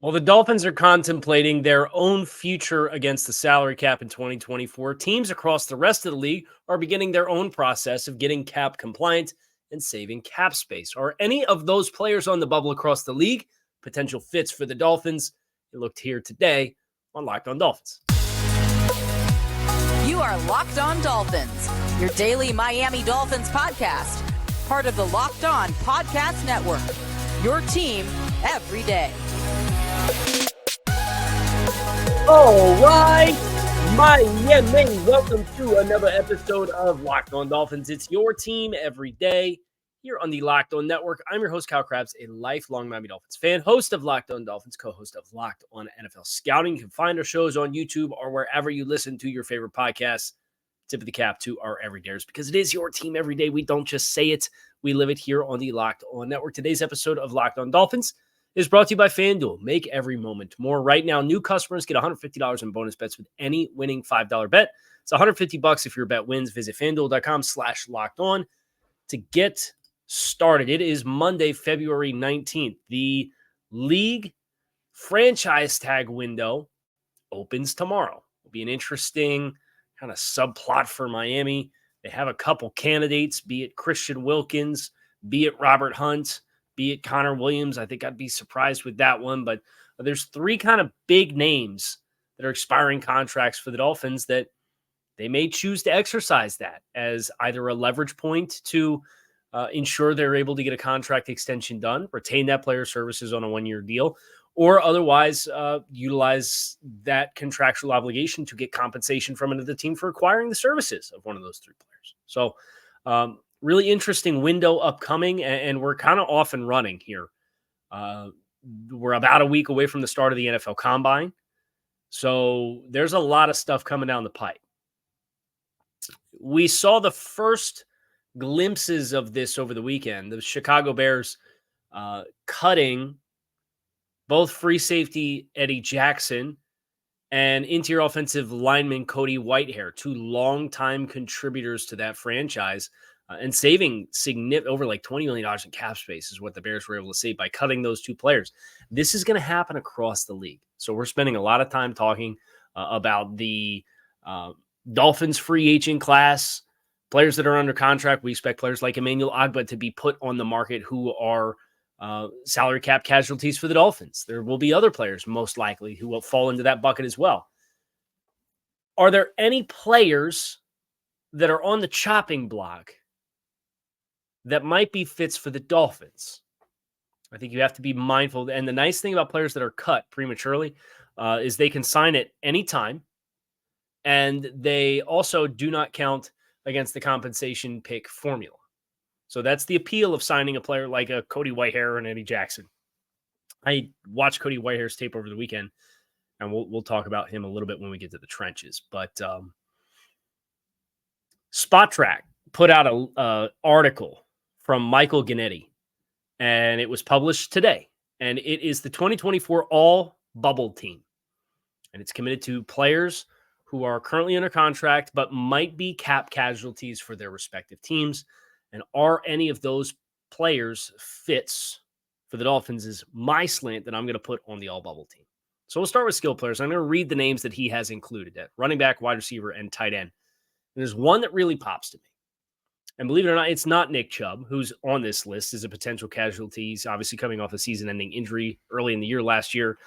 Well, the Dolphins are contemplating their own future against the salary cap in 2024. Teams across the rest of the league are beginning their own process of getting cap compliant and saving cap space. Are any of those players on the bubble across the league potential fits for the Dolphins? It looked here today on Locked On Dolphins. You are Locked On Dolphins, your daily Miami Dolphins podcast, part of the Locked On Podcast Network, your team every day. All right, Miami, welcome to another episode of Locked On Dolphins. It's your team every day here on the Locked On Network. I'm your host, Kyle Krabs, a lifelong Miami Dolphins fan, host of Locked On Dolphins, co-host of Locked On NFL Scouting. You can find our shows on YouTube or wherever you listen to your favorite podcasts. Tip of the cap to our everydayers, because it is your team every day. We don't just say it, we live it here on the Locked On Network. Today's episode of Locked On Dolphins is brought to you by FanDuel. Make every moment more. Right now, new customers get $150 in bonus bets with any winning $5 bet. It's $150 if your bet wins. Visit FanDuel.com/lockedon to get started. It is Monday, February 19th. The league franchise tag window opens tomorrow. It'll be an interesting kind of subplot for Miami. They have a couple candidates, be it Christian Wilkins, be it Robert Hunt, be it Connor Williams. I think I'd be surprised with that one, but there's three kind of big names that are expiring contracts for the Dolphins that they may choose to exercise that as either a leverage point to ensure they're able to get a contract extension done, retain that player's services on a one-year deal, or otherwise utilize that contractual obligation to get compensation from another team for acquiring the services of one of those three players. So really interesting window upcoming, and we're kind of off and running here. We're about a week away from the start of the NFL Combine. So there's a lot of stuff coming down the pipe. We saw the first glimpses of this over the weekend. The Chicago Bears cutting both free safety Eddie Jackson and interior offensive lineman Cody Whitehair, two longtime contributors to that franchise, and saving over like $20 million in cap space is what the Bears were able to save by cutting those two players. This is going to happen across the league. So we're spending a lot of time talking about the Dolphins free agent class, players that are under contract. We expect players like Emmanuel Ogbah to be put on the market who are salary cap casualties for the Dolphins. There will be other players, most likely, who will fall into that bucket as well. Are there any players that are on the chopping block that might be fits for the Dolphins? I think you have to be mindful. And the nice thing about players that are cut prematurely is they can sign at any time, and they also do not count against the compensation pick formula. So that's the appeal of signing a player like a Cody Whitehair and Eddie Jackson. I watched Cody Whitehair's tape over the weekend, and we'll talk about him a little bit when we get to the trenches. But Spot Track put out an article from Michael Gannetti, and it was published today. And it is the 2024 All Bubble Team. And it's committed to players who are currently under contract but might be cap casualties for their respective teams. And are any of those players fits for the Dolphins is my slant that I'm going to put on the all-bubble team. So we'll start with skill players. I'm going to read the names that he has included at running back, wide receiver, and tight end. And there's one that really pops to me. And believe it or not, it's not Nick Chubb, who's on this list as a potential casualty. He's obviously coming off a season-ending injury early in the year last year.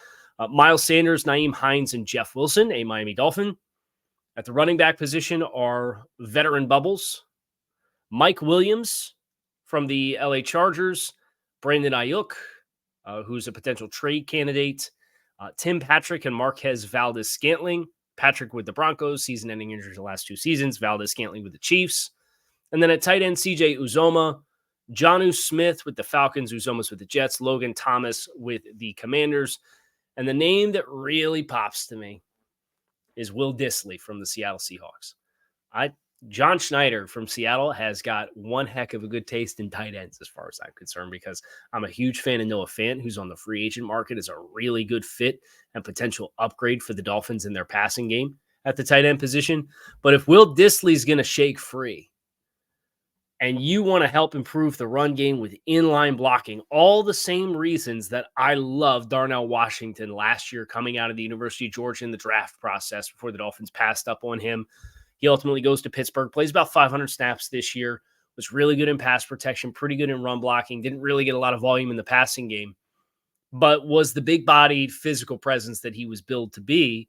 Miles Sanders, Nyheim Hines, and Jeff Wilson, a Miami Dolphin. At the running back position are veteran bubbles. Mike Williams from the LA Chargers, Brandon Ayuk, who's a potential trade candidate, Tim Patrick and Marquez Valdez-Scantling. Patrick with the Broncos, season-ending injuries the last two seasons. Valdez-Scantling with the Chiefs. And then at tight end, CJ Uzomah, Jonnu Smith with the Falcons, Uzoma's with the Jets, Logan Thomas with the Commanders. And the name that really pops to me is Will Dissly from the Seattle Seahawks. John Schneider from Seattle has got one heck of a good taste in tight ends as far as I'm concerned, because I'm a huge fan of Noah Fant, who's on the free agent market, is a really good fit and potential upgrade for the Dolphins in their passing game at the tight end position. But if Will Dissly's going to shake free, and you want to help improve the run game with inline blocking, all the same reasons that I loved Darnell Washington last year coming out of the University of Georgia in the draft process before the Dolphins passed up on him. He ultimately goes to Pittsburgh, plays about 500 snaps this year, was really good in pass protection, pretty good in run blocking, didn't really get a lot of volume in the passing game, but was the big-bodied physical presence that he was billed to be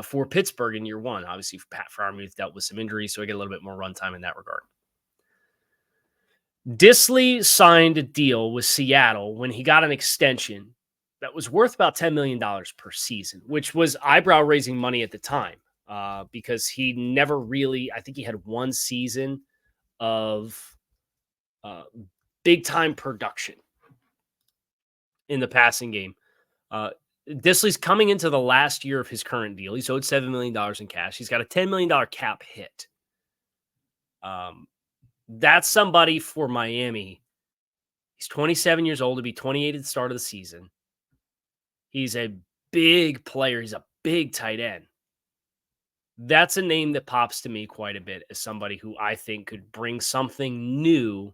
for Pittsburgh in year one. Obviously, Pat Freiermuth dealt with some injuries, so I get a little bit more runtime in that regard. Dissly signed a deal with Seattle when he got an extension that was worth about $10 million per season, which was eyebrow-raising money at the time because he never really, I think he had one season of big-time production in the passing game. Dissly's coming into the last year of his current deal. He's owed $7 million in cash. He's got a $10 million cap hit. That's somebody for Miami. He's 27 years old to be 28 at the start of the season. He's a big player. He's a big tight end. That's a name that pops to me quite a bit as somebody who I think could bring something new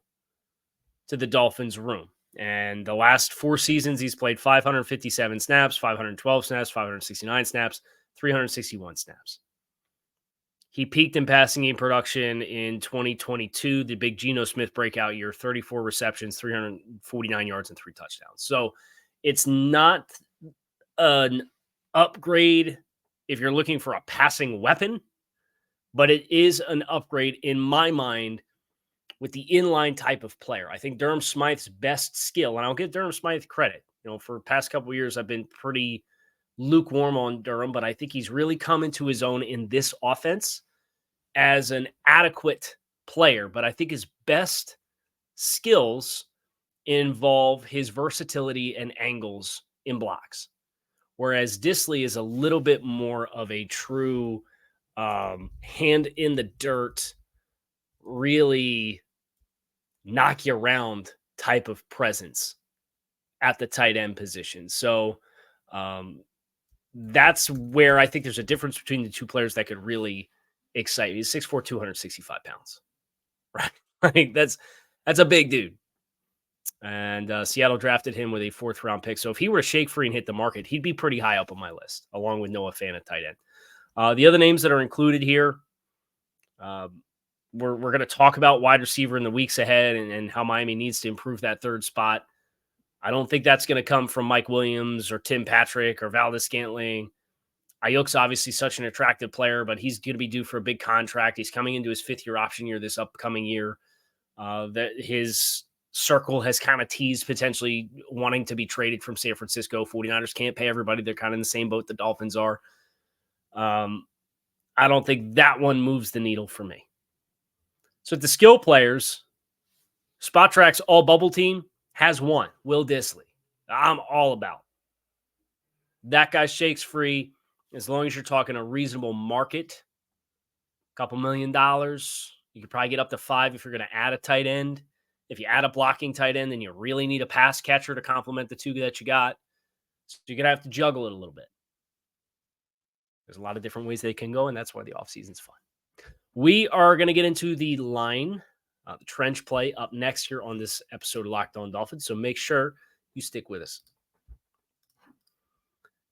to the Dolphins' room. And the last 4 seasons, he's played 557 snaps, 512 snaps, 569 snaps, 361 snaps. He peaked in passing game production in 2022, the big Geno Smith breakout year, 34 receptions, 349 yards, and 3 touchdowns. So it's not an upgrade if you're looking for a passing weapon, but it is an upgrade in my mind with the inline type of player. I think Durham Smythe's best skill, and I'll give Durham Smythe credit. For the past couple of years, I've been pretty lukewarm on Durham, but I think he's really come into his own in this offense as an adequate player. But I think his best skills involve his versatility and angles in blocks, whereas Dissly is a little bit more of a true hand in the dirt, really knock you around type of presence at the tight end position. So that's where I think there's a difference between the two players that could really excite me. He's 6'4", 265 pounds, right? Like that's a big dude. And Seattle drafted him with a 4th-round pick. So if he were to shake free and hit the market, he'd be pretty high up on my list, along with Noah Fant at tight end. The other names that are included here, we're going to talk about wide receiver in the weeks ahead and how Miami needs to improve that 3rd spot. I don't think that's going to come from Mike Williams or Tim Patrick or Valdez-Scantling. Ayuk's obviously such an attractive player, but he's going to be due for a big contract. He's coming into his 5th-year option year this upcoming year. That his circle has kind of teased potentially wanting to be traded from San Francisco. 49ers can't pay everybody. They're kind of in the same boat the Dolphins are. I don't think that one moves the needle for me. So the skill players, Spot Track's all bubble team has one, Will Dissly. I'm all about. That guy shakes free as long as you're talking a reasonable market, a couple $1 million. You could probably get up to 5 if you're going to add a tight end. If you add a blocking tight end, then you really need a pass catcher to complement the 2 that you got. So you're going to have to juggle it a little bit. There's a lot of different ways they can go, and that's why the offseason's fun. We are going to get into the line, the trench play up next here on this episode of Locked On Dolphins, so make sure you stick with us.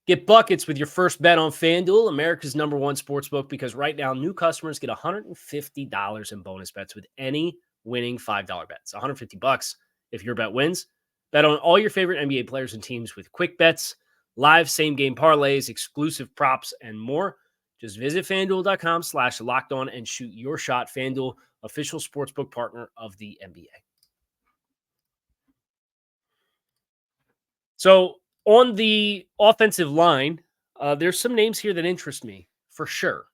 Get buckets with your first bet on FanDuel, America's #1 sportsbook, because right now new customers get $150 in bonus bets with any winning $5 bets. $150 if your bet wins. Bet on all your favorite NBA players and teams with quick bets, live same-game parlays, exclusive props, and more. Just visit FanDuel.com/lockedon and shoot your shot. FanDuel, official sportsbook partner of the NBA. So on the offensive line, there's some names here that interest me for sure.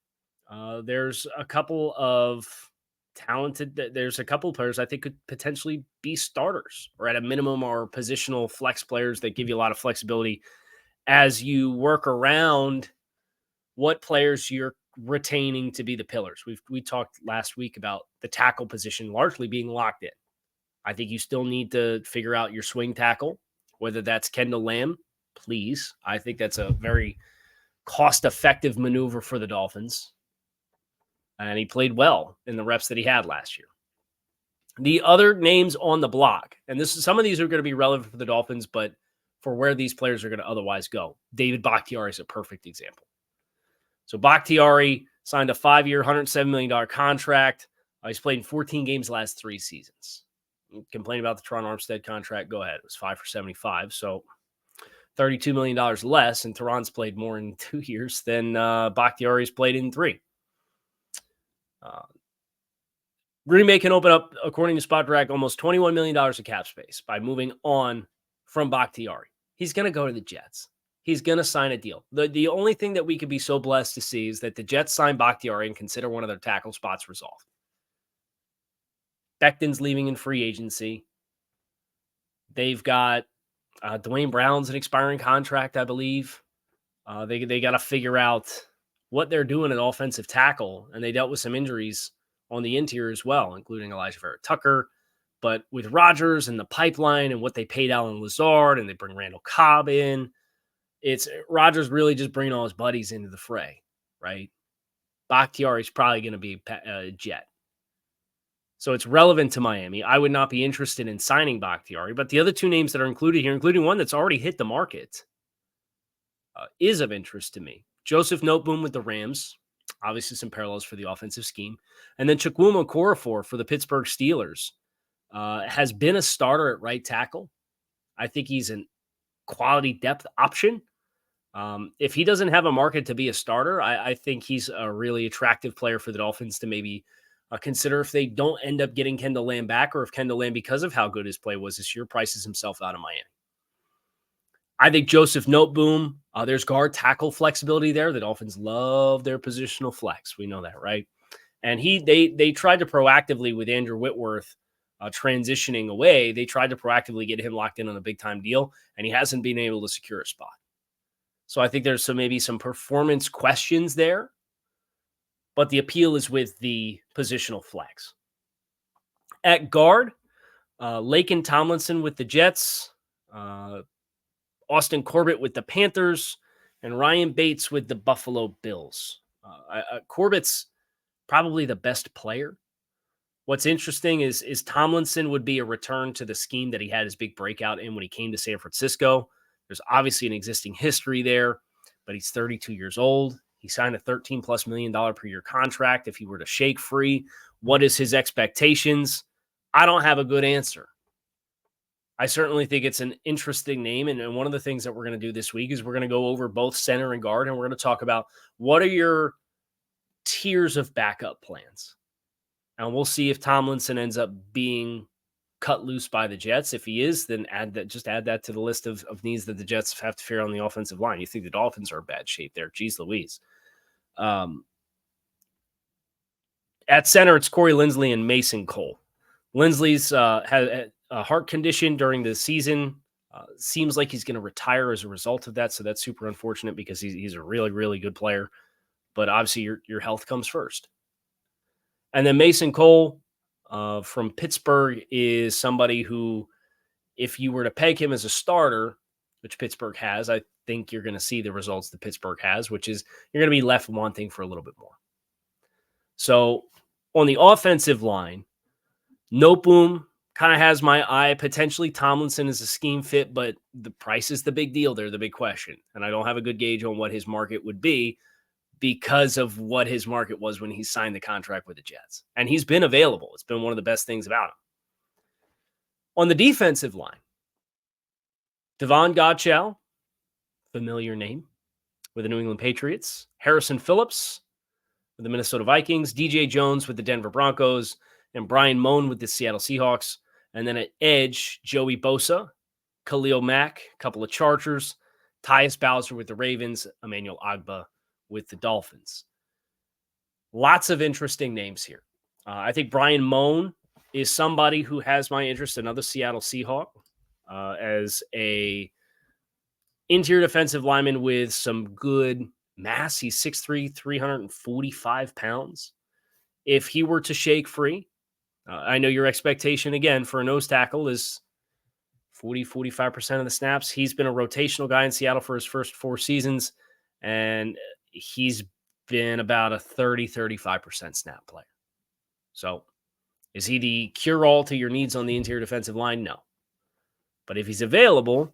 There's a couple of there's a couple of players I think could potentially be starters or at a minimum are positional flex players that give you a lot of flexibility as you work around what players you're retaining to be the pillars. We talked last week about the tackle position largely being locked in. I think you still need to figure out your swing tackle, whether that's Kendall Lamb, please. I think that's a very cost-effective maneuver for the Dolphins. And he played well in the reps that he had last year. The other names on the block, and some of these are going to be relevant for the Dolphins, but for where these players are going to otherwise go. David Bakhtiari is a perfect example. So Bakhtiari signed a 5-year, $107 million contract. He's played in 14 games the last 3 seasons. Complain about the Teron Armstead contract, go ahead. It was 5 for 75, so $32 million less, and Teron's played more in 2 years than Bakhtiari's played in 3. Green Bay can open up, according to Spot Drag, almost $21 million of cap space by moving on from Bakhtiari. He's going to go to the Jets. He's going to sign a deal. The only thing that we could be so blessed to see is that the Jets sign Bakhtiari and consider one of their tackle spots resolved. Becton's leaving in free agency. They've got Dwayne Brown's an expiring contract, I believe. They got to figure out what they're doing at offensive tackle, and they dealt with some injuries on the interior as well, including Elijah Vera-Tucker. But with Rodgers and the pipeline and what they paid Allen Lazard, and they bring Randall Cobb in, it's Rodgers really just bringing all his buddies into the fray, right? Bakhtiari's probably going to be a Jet. So it's relevant to Miami. I would not be interested in signing Bakhtiari, but the other 2 names that are included here, including one that's already hit the market, is of interest to me. Joseph Noteboom with the Rams, obviously some parallels for the offensive scheme. And then Chukwuma Okorafor for the Pittsburgh Steelers has been a starter at right tackle. I think he's a quality depth option. If he doesn't have a market to be a starter, I think he's a really attractive player for the Dolphins to maybe consider if they don't end up getting Kendall Lamb back, or if Kendall Lamb, because of how good his play was this year, prices himself out of Miami. I think Joseph Noteboom, there's guard tackle flexibility there. The Dolphins love their positional flex. We know that, right? And they tried to proactively, with Andrew Whitworth transitioning away, they tried to proactively get him locked in on a big-time deal, and he hasn't been able to secure a spot. So I think there's maybe some performance questions there, but the appeal is with the positional flex. At guard, Laken Tomlinson with the Jets, Austin Corbett with the Panthers, and Ryan Bates with the Buffalo Bills. Corbett's probably the best player. What's interesting is Tomlinson would be a return to the scheme that he had his big breakout in when he came to San Francisco. There's obviously an existing history there, but he's 32 years old. He signed a $13+ million per year contract. If he were to shake free, what is his expectations? I don't have a good answer. I certainly think it's an interesting name. And one of the things that we're going to do this week is we're going to go over both center and guard, and we're going to talk about what are your tiers of backup plans. And we'll see if Tomlinson ends up being cut loose by the Jets. If he is, then add that to the list of needs that the Jets have to figure out on the offensive line. You think the Dolphins are in bad shape there. Jeez Louise. At center, it's Corey Linsley and Mason Cole. Linsley's had a heart condition during the season. Seems like he's going to retire as a result of that, so that's super unfortunate because he's a really, really good player. But obviously your health comes first. And then Mason Cole from Pittsburgh is somebody who, if you were to peg him as a starter, which Pittsburgh has, I think you're going to see the results that Pittsburgh has, which is you're going to be left wanting for a little bit more. So on the offensive line, Noteboom kind of has my eye. Potentially Tomlinson is a scheme fit, but the price is the big deal. They're the big question. And I don't have a good gauge on what his market would be because of what his market was when he signed the contract with the Jets. And he's been available. It's been one of the best things about him. On the defensive line, Devon Godchaux, familiar name, with the New England Patriots. Harrison Phillips with the Minnesota Vikings. DJ Jones with the Denver Broncos. And Brian Moan with the Seattle Seahawks. And then at edge, Joey Bosa, Khalil Mack, a couple of Chargers, Tyus Bowser with the Ravens, Emmanuel Ogbah with the Dolphins. Lots of interesting names here. I think Brian Moan is somebody who has my interest, another Seattle Seahawk, as a interior defensive lineman with some good mass. He's 6'3", 345 pounds. If he were to shake free, I know your expectation, again, for a nose tackle is 40-45% of the snaps. He's been a rotational guy in Seattle for his first 4 seasons, and he's been about a 30-35% snap player. So Is he the cure-all to your needs on the interior defensive line? No. But if he's available,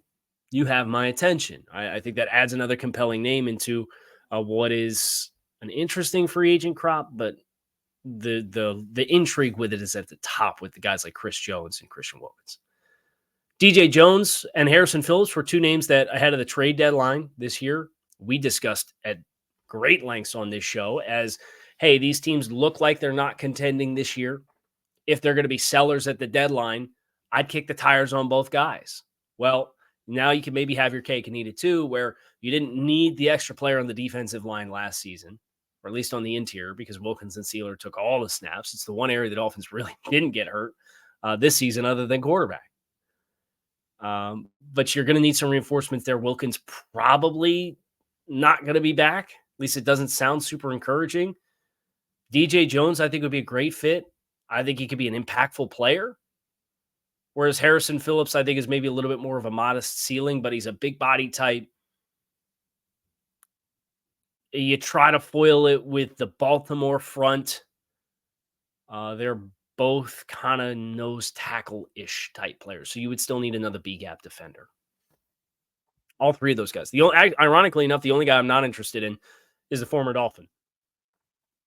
you have my attention. I think that adds another compelling name into what is an interesting free agent crop, but the intrigue with it is at the top with the guys like Chris Jones and Christian Wilkins. DJ Jones and Harrison Phillips were two names that ahead of the trade deadline this year, we discussed at great lengths on this show as, hey, these teams look like they're not contending this year. If they're going to be sellers at the deadline, I'd kick the tires on both guys. Well, now you can maybe have your cake and eat it too, where you didn't need the extra player on the defensive line last season, or at least on the interior, because Wilkins and Sealer took all the snaps. It's the one area the Dolphins really didn't get hurt this season other than quarterback. But you're going to need some reinforcements there. Wilkins probably not going to be back. At least it doesn't sound super encouraging. DJ Jones, I think, would be a great fit. I think he could be an impactful player. Whereas Harrison Phillips, I think, is maybe a little bit more of a modest ceiling, but he's a big body type. You try to foil it with the Baltimore front. They're both kind of nose tackle-ish type players. So you would still need another B-gap defender. All three of those guys. Ironically enough, the only guy I'm not interested in is the former Dolphin.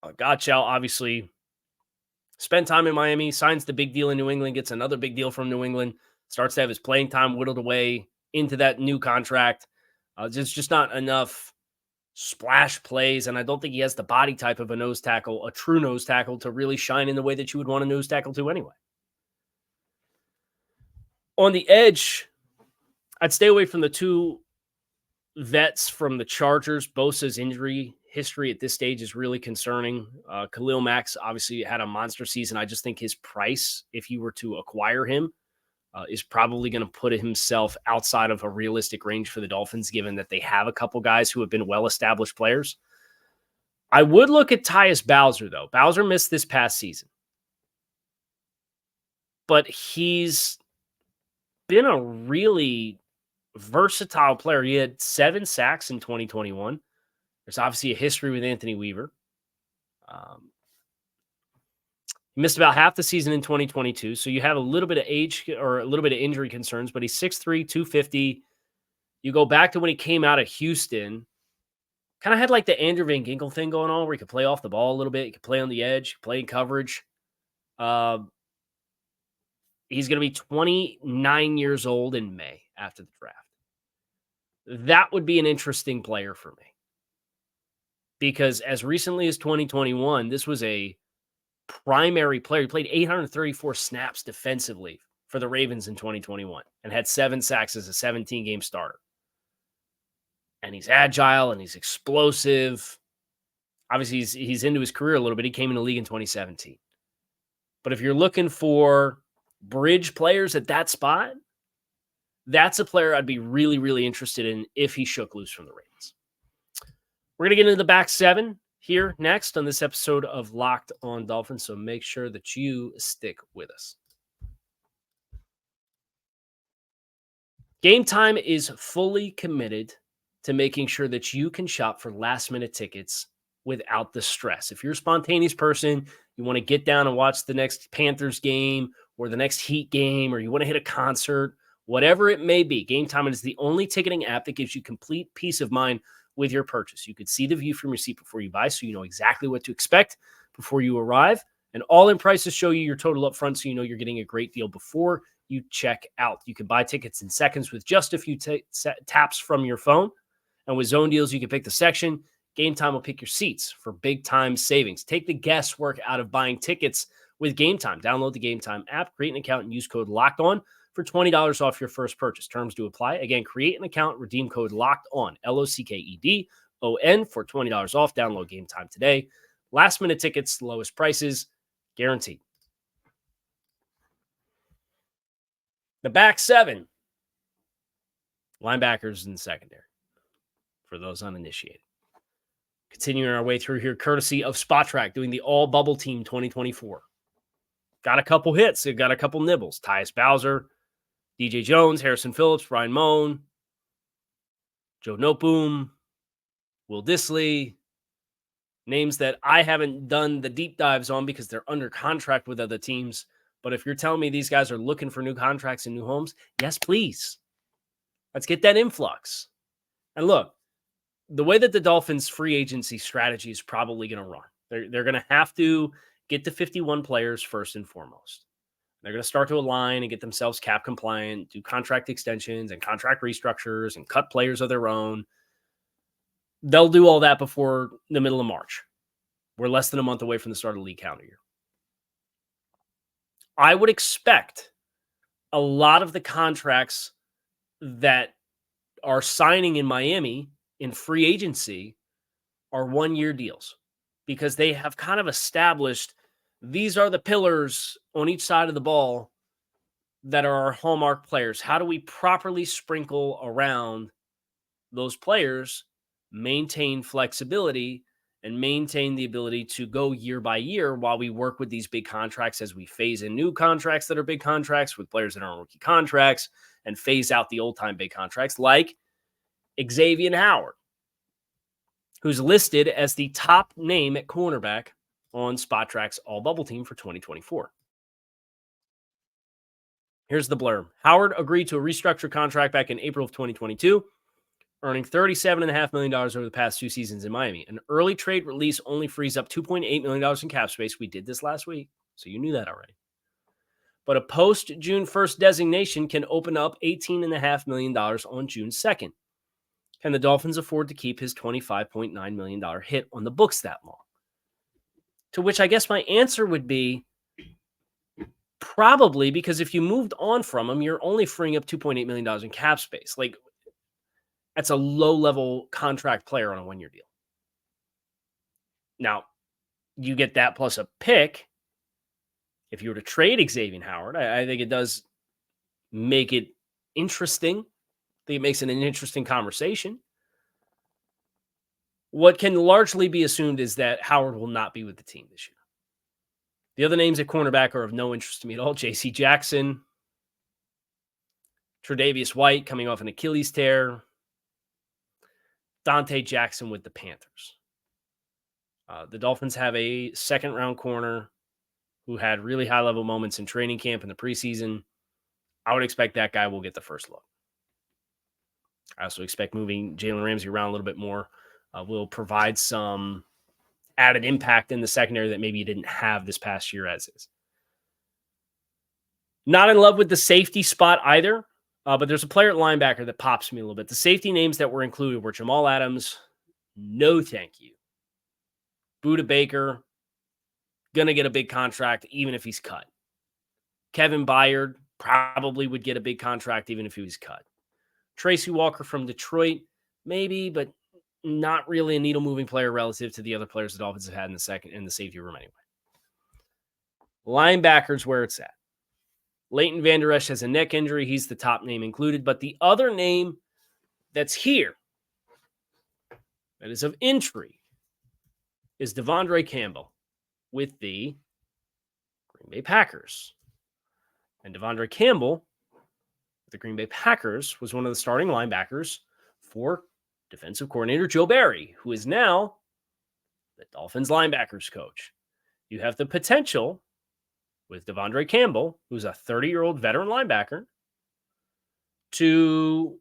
Gottschall obviously spent time in Miami, signs the big deal in New England, gets another big deal from New England, starts to have his playing time whittled away into that new contract. There's just not enough splash plays, and I don't think he has the body type of a nose tackle, a true nose tackle, to really shine in the way that you would want a nose tackle to anyway. On the edge, I'd stay away from the two vets from the Chargers. Bosa's injury history at this stage is really concerning. Khalil Mack's obviously had a monster season. I just think his price, if you were to acquire him, is probably going to put himself outside of a realistic range for the Dolphins, given that they have a couple guys who have been well-established players. I would look at Tyus Bowser, though. Bowser missed this past season. But he's been a really versatile player. He had 7 sacks in 2021. There's obviously a history with Anthony Weaver. He missed about half the season in 2022, so you have a little bit of age or a little bit of injury concerns, but he's 6'3", 250. You go back to when he came out of Houston, kind of had like the Andrew Van Ginkel thing going on where he could play off the ball a little bit. He could play on the edge, play in coverage. He's going to be 29 years old in May after the draft. That would be an interesting player for me. Because as recently as 2021, this was a primary player. He played 834 snaps defensively for the Ravens in 2021 and had 7 sacks as a 17-game starter. And he's agile and he's explosive. Obviously, he's into his career a little bit. He came in the league in 2017. But if you're looking for bridge players at that spot, that's a player I'd be really, really interested in if he shook loose from the Ravens. We're going to get into the back 7 here next on this episode of Locked on Dolphins, so make sure that you stick with us. Gametime is fully committed to making sure that you can shop for last-minute tickets without the stress. If you're a spontaneous person, you want to get down and watch the next Panthers game or the next Heat game, or you want to hit a concert, whatever it may be, Gametime is the only ticketing app that gives you complete peace of mind with your purchase. You could see the view from your seat before you buy, so you know exactly what to expect before you arrive. And all-in prices show you your total up front, so you know you're getting a great deal before you check out. You can buy tickets in seconds with just a few taps from your phone. And with zone deals, you can pick the section. Gametime will pick your seats for big-time savings. Take the guesswork out of buying tickets with Gametime. Download the Gametime app, create an account, and use code LOCKEDON for $20 off your first purchase. Terms do apply. Again, create an account, redeem code LOCKEDON, LOCKEDON for $20 off. Download Gametime today. Last-minute tickets, lowest prices, guaranteed. The back 7, linebackers and secondary, for those uninitiated. Continuing our way through here, courtesy of Spot Track, doing the all-bubble team 2024. Got a couple hits. They've got a couple nibbles. Tyus Bowser, DJ Jones, Harrison Phillips, Ryan Moan, Joe Noteboom, Will Dissly, names that I haven't done the deep dives on because they're under contract with other teams. But if you're telling me these guys are looking for new contracts and new homes, yes, please. Let's get that influx. And look, the way that the Dolphins free agency strategy is probably going to run, they're going to have to get to 51 players first and foremost. They're going to start to align and get themselves cap compliant, do contract extensions and contract restructures and cut players of their own. They'll do all that before the middle of March. We're less than a month away from the start of the league calendar year. I would expect a lot of the contracts that are signing in Miami in free agency are 1-year deals because they have kind of established these are the pillars on each side of the ball that are our hallmark players. How do we properly sprinkle around those players, maintain flexibility, and maintain the ability to go year by year while we work with these big contracts as we phase in new contracts that are big contracts with players that are on rookie contracts and phase out the old-time big contracts like Xavier Howard, who's listed as the top name at cornerback on SpotTrack's all-bubble team for 2024. Here's the blurb. Howard agreed to a restructured contract back in April of 2022, earning $37.5 million over the past 2 seasons in Miami. An early trade release only frees up $2.8 million in cap space. We did this last week, so you knew that already. But a post-June 1st designation can open up $18.5 million on June 2nd. Can the Dolphins afford to keep his $25.9 million hit on the books that long? To which I guess my answer would be probably, because if you moved on from him, you're only freeing up $2.8 million in cap space. Like, that's a low-level contract player on a 1-year deal. Now, you get that plus a pick. If you were to trade Xavier Howard, I think it does make it interesting. I think it makes it an interesting conversation. What can largely be assumed is that Howard will not be with the team this year. The other names at cornerback are of no interest to me at all. J.C. Jackson, Tre'Davious White coming off an Achilles tear, Dante Jackson with the Panthers. The Dolphins have a second-round corner who had really high-level moments in training camp in the preseason. I would expect that guy will get the first look. I also expect moving Jalen Ramsey around a little bit more will provide some added impact in the secondary that maybe you didn't have this past year as is. Not in love with the safety spot either, but there's a player at linebacker that pops me a little bit. The safety names that were included were Jamal Adams, no thank you. Budda Baker, going to get a big contract even if he's cut. Kevin Byard probably would get a big contract even if he was cut. Tracy Walker from Detroit, maybe, but not really a needle-moving player relative to the other players the Dolphins have had in the safety room anyway. Linebackers where it's at. Leighton Vander Esch has a neck injury. He's the top name included. But the other name that's here that is of intrigue is Devondre Campbell with the Green Bay Packers. And Devondre Campbell, the Green Bay Packers, was one of the starting linebackers for defensive coordinator Joe Barry, who is now the Dolphins linebackers coach. You have the potential with Devondre Campbell, who's a 30-year-old veteran linebacker, to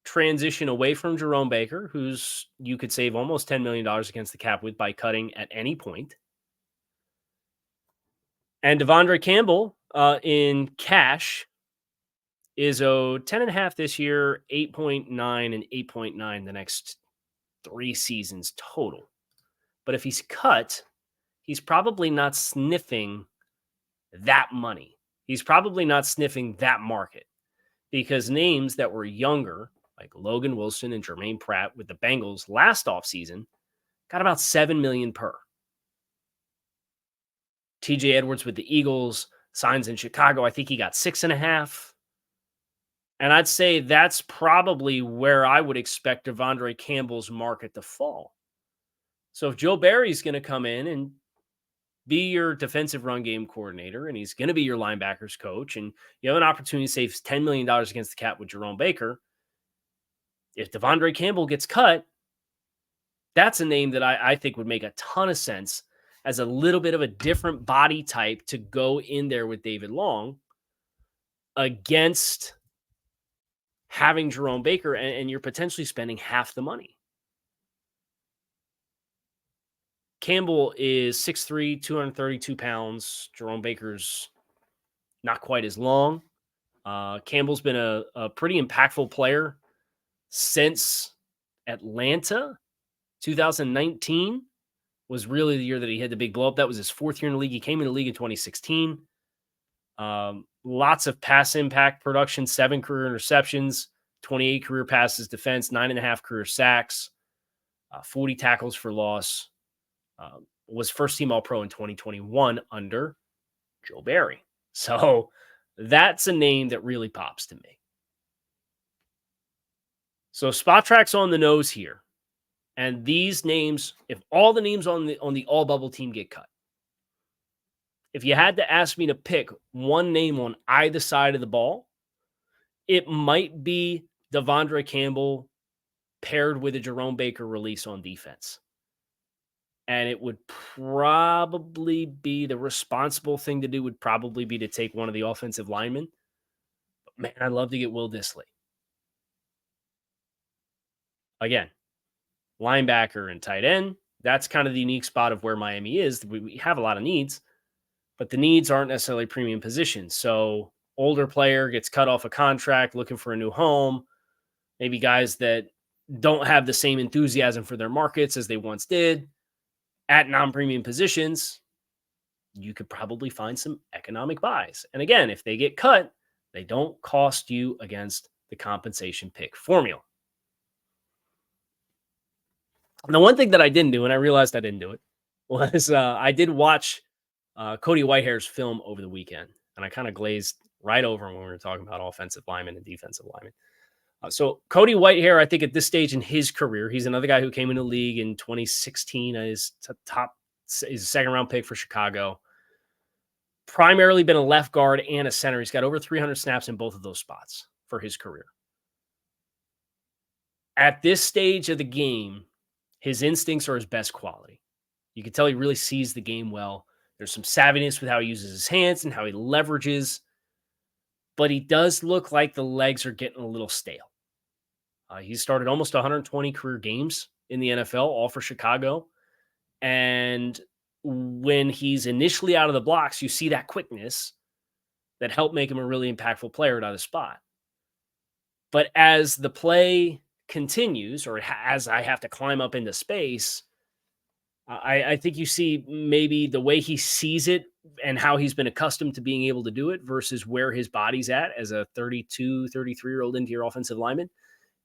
transition away from Jerome Baker, who's you could save almost $10 million against the cap with by cutting at any point. And Devondre Campbell in cash is owed 10.5 this year, 8.9 and 8.9 the next 3 seasons total. But if he's cut, he's probably not sniffing that money. He's probably not sniffing that market because names that were younger, like Logan Wilson and Jermaine Pratt with the Bengals last offseason, got about $7 million per. TJ Edwards with the Eagles signs in Chicago. I think he got 6.5. And I'd say that's probably where I would expect Devondre Campbell's market to fall. So if Joe Barry's going to come in and be your defensive run game coordinator, and he's going to be your linebackers coach, and you have an opportunity to save $10 million against the cap with Jerome Baker, if Devondre Campbell gets cut, That's a name that I think would make a ton of sense as a little bit of a different body type to go in there with David Long against having Jerome Baker, and you're potentially spending half the money. Campbell is 6'3", 232 pounds. Jerome Baker's not quite as long. Campbell's been a pretty impactful player since Atlanta. 2019 was really the year that he had the big blow up. That was his fourth year in the league. He came in the league in 2016. Lots of pass impact production, 7 career interceptions, 28 career passes defense, 9.5 career sacks, 40 tackles for loss. Was first team All-Pro in 2021 under Joe Barry. So that's a name that really pops to me. So Spot Track's on the nose here. And these names, if all the names on the all bubble team get cut, if you had to ask me to pick one name on either side of the ball, it might be Devondre Campbell paired with a Jerome Baker release on defense. And it would probably be the responsible thing to do would probably be to take one of the offensive linemen. But man, I'd love to get Will Dissly. Again, linebacker and tight end. That's kind of the unique spot of where Miami is. We have a lot of needs, but the needs aren't necessarily premium positions. So older player gets cut off a contract, looking for a new home. Maybe guys that don't have the same enthusiasm for their markets as they once did. At non-premium positions, you could probably find some economic buys. And again, if they get cut, they don't cost you against the compensation pick formula. And the one thing that I didn't do, and I realized I didn't do it, was I did watch Cody Whitehair's film over the weekend. And I kind of glazed right over him when we were talking about offensive linemen and defensive linemen. So Cody Whitehair, I think at this stage in his career, he's another guy who came into the league in 2016 as he's a second-round pick for Chicago. Primarily been a left guard and a center. He's got over 300 snaps in both of those spots for his career. At this stage of the game, his instincts are his best quality. You can tell he really sees the game well. There's some savviness with how he uses his hands and how he leverages. But he does look like the legs are getting a little stale. He's started almost 120 career games in the NFL, all for Chicago. And when he's initially out of the blocks, you see that quickness that helped make him a really impactful player out of the spot. But as the play continues, or as I have to climb up into space, I think you see maybe the way he sees it and how he's been accustomed to being able to do it versus where his body's at as a 32, 33-year-old interior offensive lineman.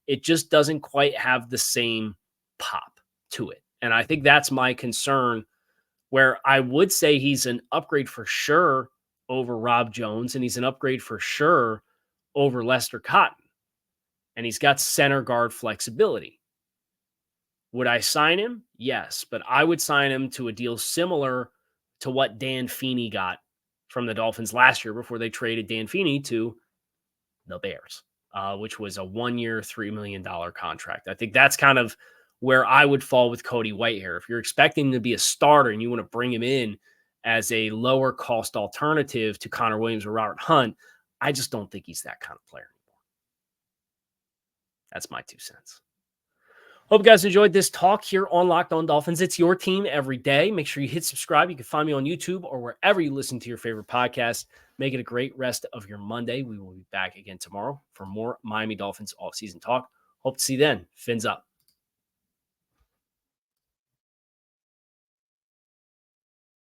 It just doesn't quite have the same pop to it. And I think that's my concern, where I would say he's an upgrade for sure over Rob Jones, and he's an upgrade for sure over Lester Cotton. And he's got center guard flexibility. Would I sign him? Yes, but I would sign him to a deal similar to what Dan Feeney got from the Dolphins last year before they traded Dan Feeney to the Bears, which was a 1-year, $3 million contract. I think that's kind of where I would fall with Cody Whitehair. If you're expecting him to be a starter and you want to bring him in as a lower cost alternative to Connor Williams or Robert Hunt, I just don't think he's that kind of player anymore. That's my 2 cents. Hope you guys enjoyed this talk here on Locked On Dolphins. It's your team every day. Make sure you hit subscribe. You can find me on YouTube or wherever you listen to your favorite podcast. Make it a great rest of your Monday. We will be back again tomorrow for more Miami Dolphins offseason talk. Hope to see you then. Fins up.